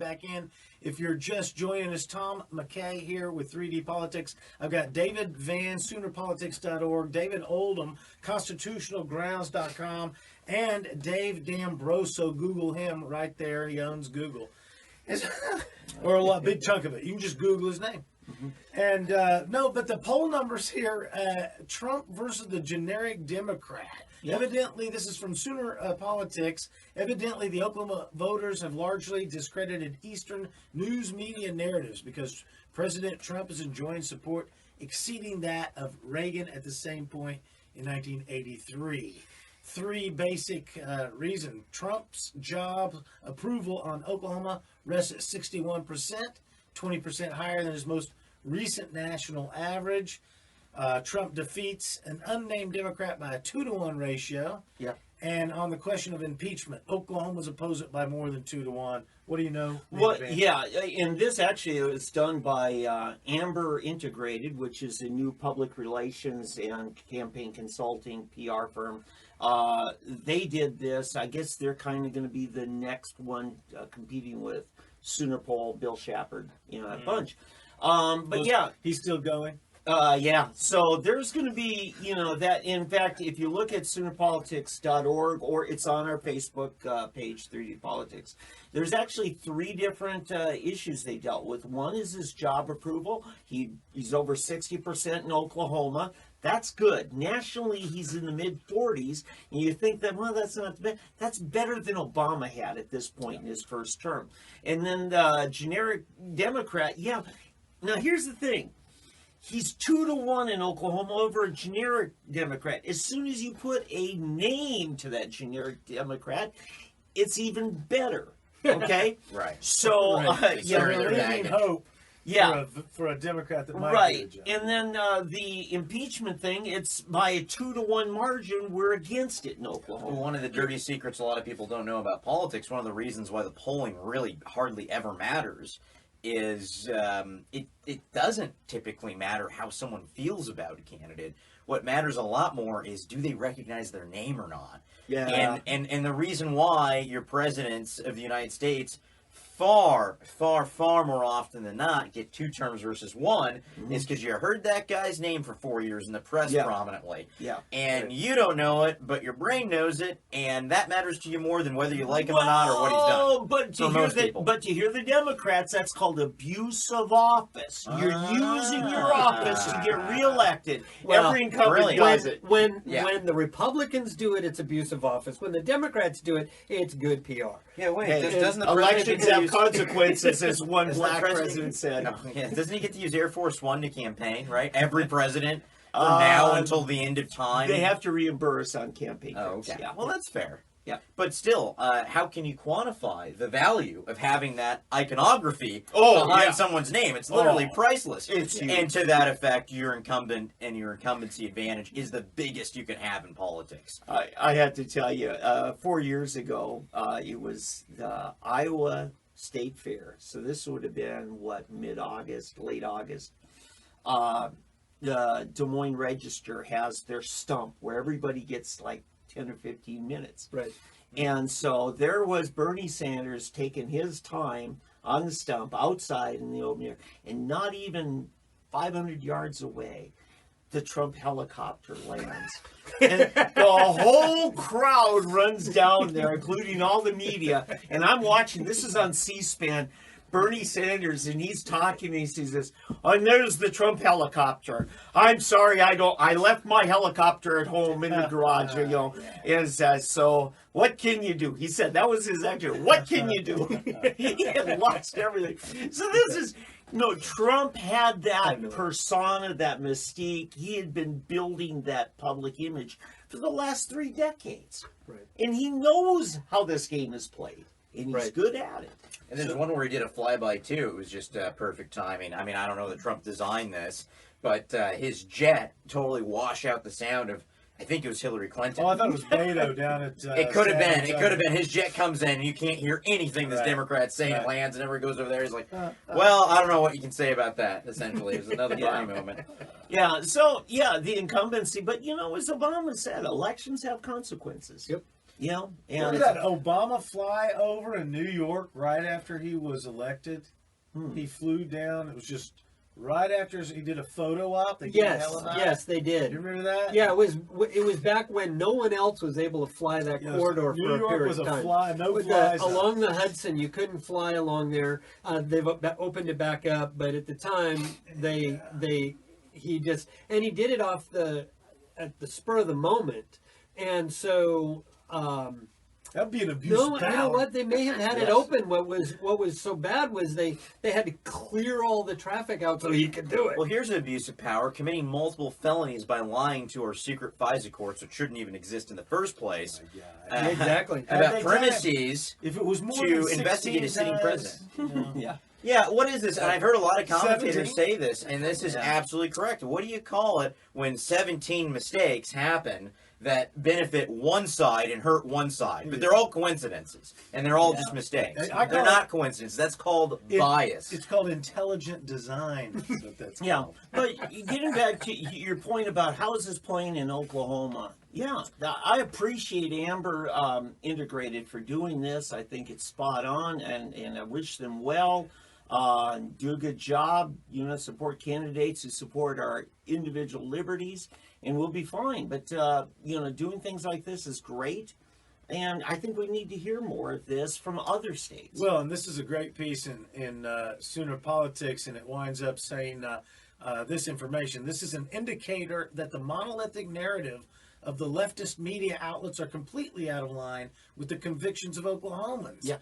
back in. If you're just joining us, Tom McKay here with 3D Politics. I've got David Van, SoonerPolitics.org, David Oldham, ConstitutionalGrounds.com, and Dave D'Ambroso. Google him right there. He owns Google. Or a big chunk of it. You can just Google his name. Mm-hmm. And no, but the poll numbers here, Trump versus the generic Democrat. Yep. Evidently, this is from Sooner Politics. Evidently, the Oklahoma voters have largely discredited Eastern news media narratives because President Trump is enjoying support exceeding that of Reagan at the same point in 1983. Three basic reasons. Trump's job approval on Oklahoma rests at 61%, 20% higher than his most recent national average. Trump defeats an unnamed Democrat by a 2-to-1 ratio. Yeah. And on the question of impeachment, Oklahoma's opposed it by more than 2-to-1. What do you know? Well, yeah, and this actually was done by Amber Integrated, which is a new public relations and campaign consulting PR firm. They did this. I guess they're kind of going to be the next one competing with Sooner Poll, Bill Shepard, a bunch. But yeah, he's still going. Yeah, so there's going to be, that. In fact, if you look at SoonerPolitics.org, or it's on our Facebook page, 3D Politics, there's actually 3 different issues they dealt with. One is his job approval. He's over 60% in Oklahoma. That's good. Nationally, he's in the mid-40s, and you think that, well, that's not bad. That's better than Obama had at this point in his first term. And then the generic Democrat, yeah. Now, here's the thing. He's 2-to-1 in Oklahoma over a generic Democrat. As soon as you put a name to that generic Democrat, it's even better. Okay? Right. So, leaving hope. Yeah, for a Democrat that might right. do a job. And then the impeachment thing, it's by a 2-to-1 margin. We're against it in Oklahoma. One of the dirty secrets a lot of people don't know about politics, one of the reasons why the polling really hardly ever matters, is it doesn't typically matter how someone feels about a candidate. What matters a lot more is, do they recognize their name or not? Yeah. And the reason why your presidents of the United States far more often than not get 2 terms versus 1 is because you heard that guy's name for 4 years in the press prominently. Yeah. And you don't know it, but your brain knows it, and that matters to you more than whether you like him or not or what he's done. But to hear the Democrats, that's called abuse of office. You're using your office to get reelected. Well, every incumbent does it. When the Republicans do it, it's abuse of office. When the Democrats do it, it's good PR. Yeah, wait, Hey, doesn't the elections president have consequences, as one Doesn't black the president said. No, yeah, doesn't he get to use Air Force One to campaign, right? Every president from now until the end of time. They have to reimburse on campaign trips. Okay. Yeah. Well, that's fair. Yeah. But still, how can you quantify the value of having that iconography behind someone's name? It's literally priceless. It's huge. And to that effect, your incumbent and your incumbency advantage is the biggest you can have in politics. I have to tell you, 4 years ago, it was the Iowa State Fair. So this would have been, mid-August, late August. The Des Moines Register has their stump where everybody gets like 10 or 15 minutes. Right. And so there was Bernie Sanders taking his time on the stump outside in the open air, and not even 500 yards away, the Trump helicopter lands. And the whole crowd runs down there, including all the media. And I'm watching, this is on C-SPAN, Bernie Sanders, and he's talking, and he says this, and there's the Trump helicopter. I'm sorry, I left my helicopter at home in the garage, so what can you do? He said, that was his answer. What can you do? He had lost everything. So this is, Trump had that persona, that mystique. He had been building that public image for the last 3 decades. Right. And he knows how this game is played, and he's good at it. And there's one where he did a flyby, too. It was just perfect timing. I mean, I don't know that Trump designed this, but his jet totally washed out the sound of, I think it was Hillary Clinton. Oh, I thought it was Beto down at it could have been. It could have been. His jet comes in, and you can't hear anything this Democrat's saying. It lands, and everyone goes over there. He's like, well, I don't know what you can say about that, essentially. It was another Bernie moment. Yeah, so, the incumbency. But, as Obama said, elections have consequences. Yep. You know, Remember and that Obama flyover in New York right after he was elected? He flew down. It was just right after he did a photo op. They gave Yes, hell about yes, it. they did. You remember that? Yeah, it was back when no one else was able to fly that Yes, corridor New for a York period was of a time. fly, no With fly zone. along the Hudson, you couldn't fly along there. They've opened it back up, but at the time he did it at the spur of the moment, and so. That'd be an abuse No, of you power. know what? They may have had it Yes. open. What was so bad was they had to clear all the traffic out so he could do it. Well, here's an abuse of power: committing multiple felonies by lying to our secret FISA courts, which shouldn't even exist in the first place. Exactly. Had About they done it- premises If it was more to than 16 investigate a sitting times, president. you know. yeah. Yeah, what is this? And I've heard a lot of commentators 17? say this, and this is Yeah. absolutely correct. What do you call it when 17 mistakes happen that benefit one side and hurt one side? But they're all coincidences, and they're all just mistakes. I call They're it- not coincidences. That's called bias. It's called intelligent design. Is what that's Yeah, called. but getting back to your point about how is this playing in Oklahoma, yeah, I appreciate Amber Integrated for doing this. I think it's spot on, and I wish them well. Do a good job. Support candidates who support our individual liberties, and we'll be fine. But doing things like this is great. And I think we need to hear more of this from other states. Well, and this is a great piece in Sooner Politics, and it winds up saying this information. This is an indicator that the monolithic narrative of the leftist media outlets are completely out of line with the convictions of Oklahomans. Yeah.